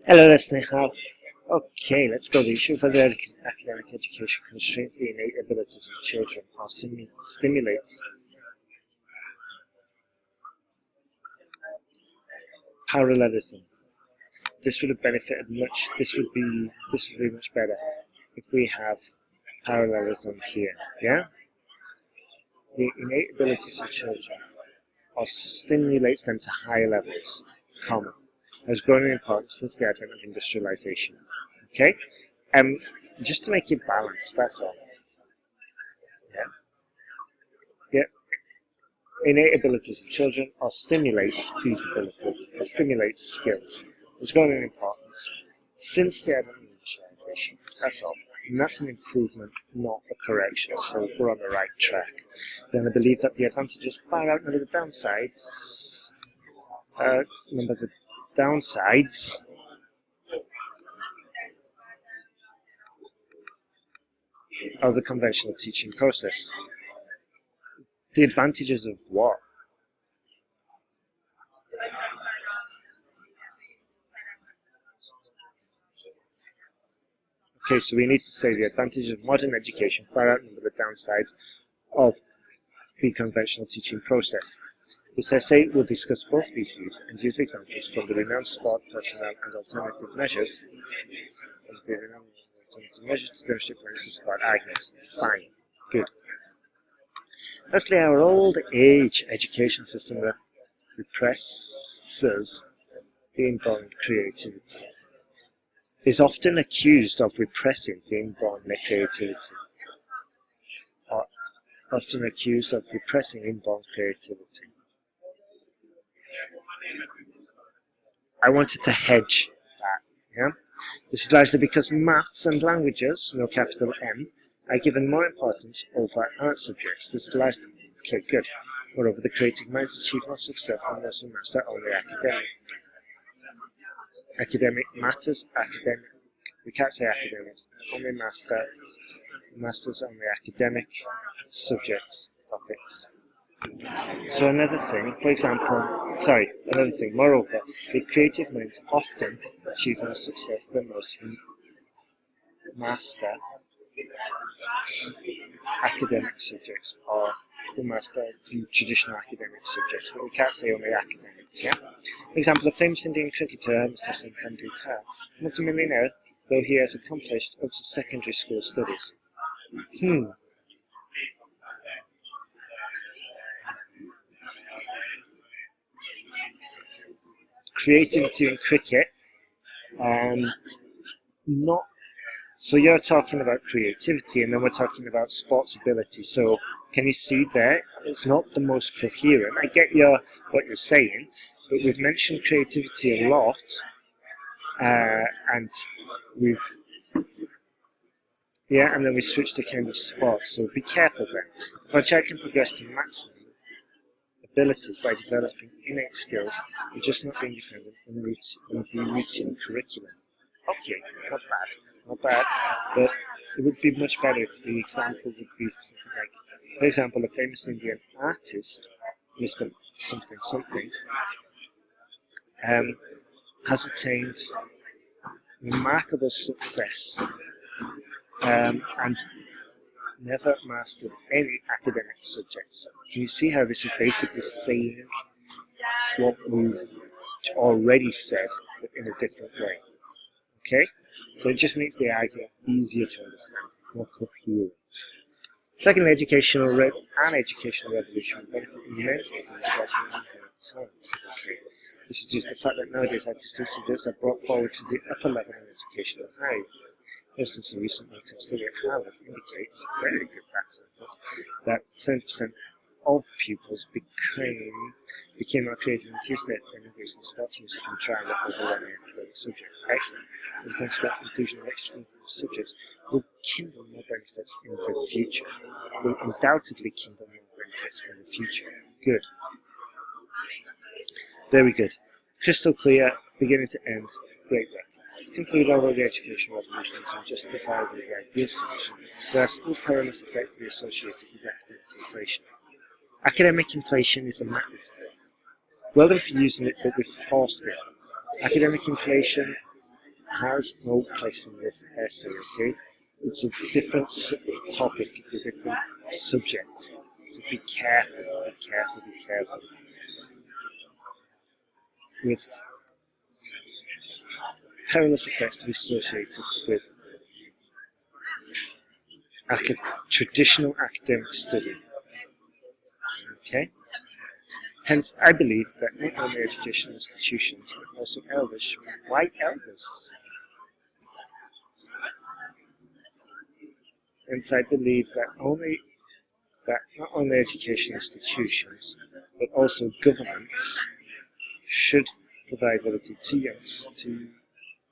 Hello there, Snehal. Okay, let's go. The issue of whether academic education constrains the innate abilities of children or stimulates parallelism. This would have benefited much. This would be much better if we have parallelism here. Yeah, the innate abilities of children or stimulates them to higher levels, comma, has grown in importance since the advent of industrialization. Okay, just to make it balanced, that's all. Yeah. Innate abilities of children or stimulates these abilities, or stimulates skills, has grown in importance since the advent of industrialization. That's all. And that's an improvement, not a correction, so we're on the right track. Then I believe that the advantages far outnumber the downsides. Remember the downsides of the conventional teaching process. The advantages of what? Okay, so we need to say the advantages of modern education far outnumber the downsides of the conventional teaching process. This essay will discuss both these views and use examples from the renowned sport personnel and alternative measures to demonstrate points to support arguments. Fine. Good. Firstly, our old age education system represses the inborn creativity. Is often accused of repressing the inborn creativity. Or often accused of repressing inborn creativity. I wanted to hedge that. Yeah? This is largely because maths and languages, no capital M, are given more importance over art subjects. This is largely okay, good. Moreover, the creative minds achieve more success than those who master only academic matters. We can't say academics. Only masters only academic subjects, topics. So another thing, moreover, the creative minds often achieve more success than those who master academic subjects or who master the traditional academic subjects, but we can't say only academics, yeah? For example, a famous Indian cricketer, Mr. Sachin Tendulkar, is a multimillionaire, though he has accomplished up to secondary school studies. Creativity in cricket, not. So you're talking about creativity, and then we're talking about sports ability. So can you see there? It's not the most coherent. I get what you're saying, but we've mentioned creativity a lot, and then we switched to kind of sports. So be careful there. If our child can progress to maximum abilities by developing innate skills, we're just not being dependent on the routine curriculum. Okay, not bad, but it would be much better if the example would be something like, for example, a famous Indian artist, Mr. something, has attained remarkable success and never mastered any academic subjects. Can you see how this is basically saying what we've already said, but in a different way? Okay, so it just makes the argument easier to understand, more coherent. Secondly, an educational revolution will benefit immensely from the development of inherent talents. Okay, this is just the fact that nowadays artistic subjects are brought forward to the upper level of education and higher. For instance, a recent long-term study at Harvard indicates, very good sentence, that 70% of pupils became more creative and enthusiastic when engaged in sports, music, and drama over learning academic subjects. Excellent. As a consequence, inclusion of extracurricular subjects will kindle more benefits in the future. Will undoubtedly kindle more benefits in the future. Good. Very good. Crystal clear, beginning to end. Great work. To conclude, although the education revolution is unjustifiably the ideal solution, there are still perilous effects to be associated with academic inflation. Academic inflation is a matter. Well done for using it, but we've forced it. Academic inflation has no place in this essay, okay? It's a different topic, it's a different subject. So be careful, be careful, be careful. With perilous effects to be associated with traditional academic study. Okay? Hence, I believe that not only educational institutions, but also elders should be white elders. Hence, I believe that not only educational institutions, but also governments should provide ability to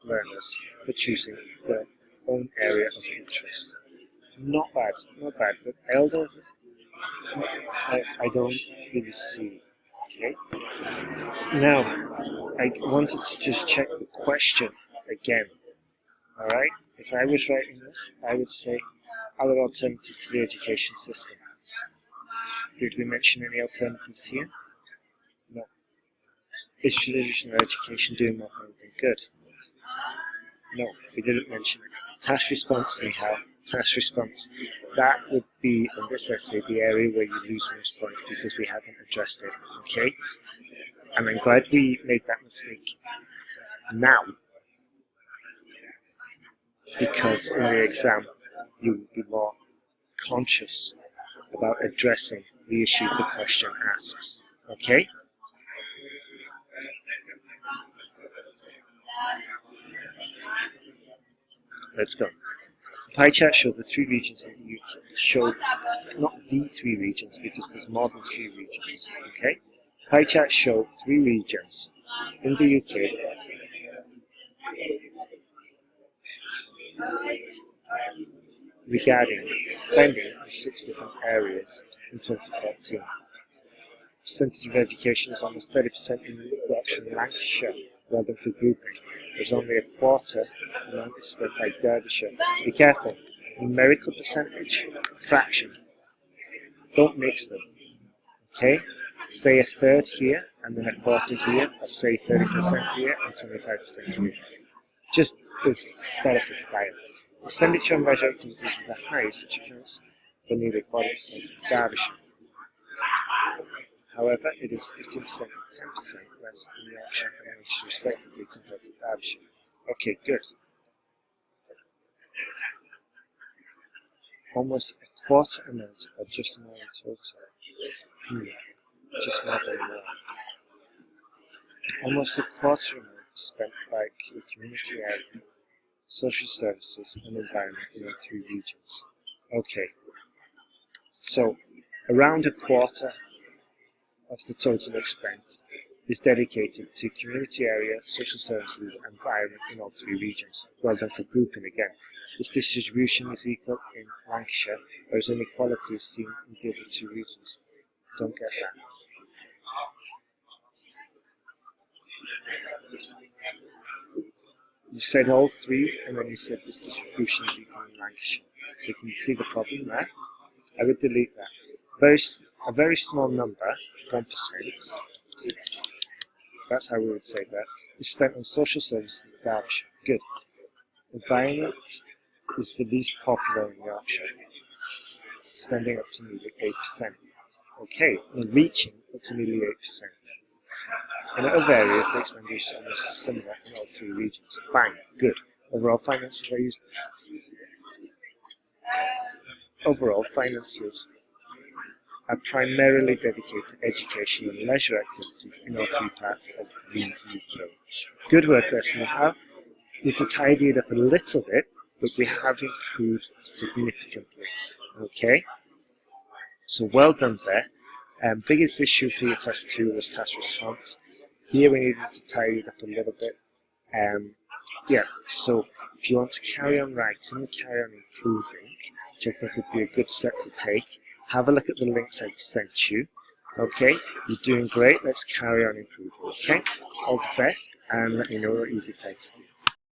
learners for choosing their own area of interest. Not bad, but elders, I don't really see. Okay. Now, I wanted to just check the question again. Alright? If I was writing this, I would say, are there alternatives to the education system? Did we mention any alternatives here? No. Is traditional education doing more harm than good? No, we didn't mention it. Task response, Snehal. Task response. That would be, in this essay, the area where you lose most points because we haven't addressed it, okay? And I'm glad we made that mistake now, because in the exam, you will be more conscious about addressing the issue the question asks, okay? Let's go. The pie chart showed the 3 regions in the UK. Showed not the 3 regions because there's more than 3 regions. Okay? Pie chart showed 3 regions in the UK regarding spending in 6 different areas in 2014. Percentage of education is almost 30% in Yorkshire and Lancashire. Well done for grouping. There's only a quarter amount is spent by Derbyshire. Be careful. Numerical percentage, fraction. Don't mix them. Okay? Say a third here and then a quarter here, or say 30% here and 25% here. Just it's better for style. Expenditure on leisure activities is the highest, which accounts for nearly 40% of Derbyshire. However, it is 15% and 10% less in Yorkshire and Lancashire respectively compared to Derbyshire. Okay, good. Almost a quarter amount, or just more in total. Just more than more. Almost a quarter amount spent by the community area, social services and environment in all 3 regions. Okay. So, around a quarter of the total expense is dedicated to community area, social services and environment in all 3 regions. Well done for grouping again. This distribution is equal in Lancashire, whereas inequality is seen in the other 2 regions. Don't get that. You said all 3, and then you said this distribution is equal in Lancashire. So you can see the problem there. I would delete that. A very small number, 1%, that's how we would say that, is spent on social services in Derbyshire. Good. Environment is the least popular in Yorkshire, spending up to nearly 8%. Okay, and reaching up to nearly 8%. In other areas, the expenditure is similar in all 3 regions. Fine, good. Overall finances are used. Overall finances are primarily dedicated to education and leisure activities in all 3 parts of the UK. Good work, Snehal. You need to tidy it up a little bit, but we have improved significantly. Okay? So well done there. Biggest issue for your test 2 was task response. Here we needed to tidy it up a little bit. Yeah, so if you want to carry on writing, carry on improving, which I think would be a good step to take, have a look at the links I've sent you. Okay, you're doing great. Let's carry on improving. Okay, all the best, and let me know what you decide to do.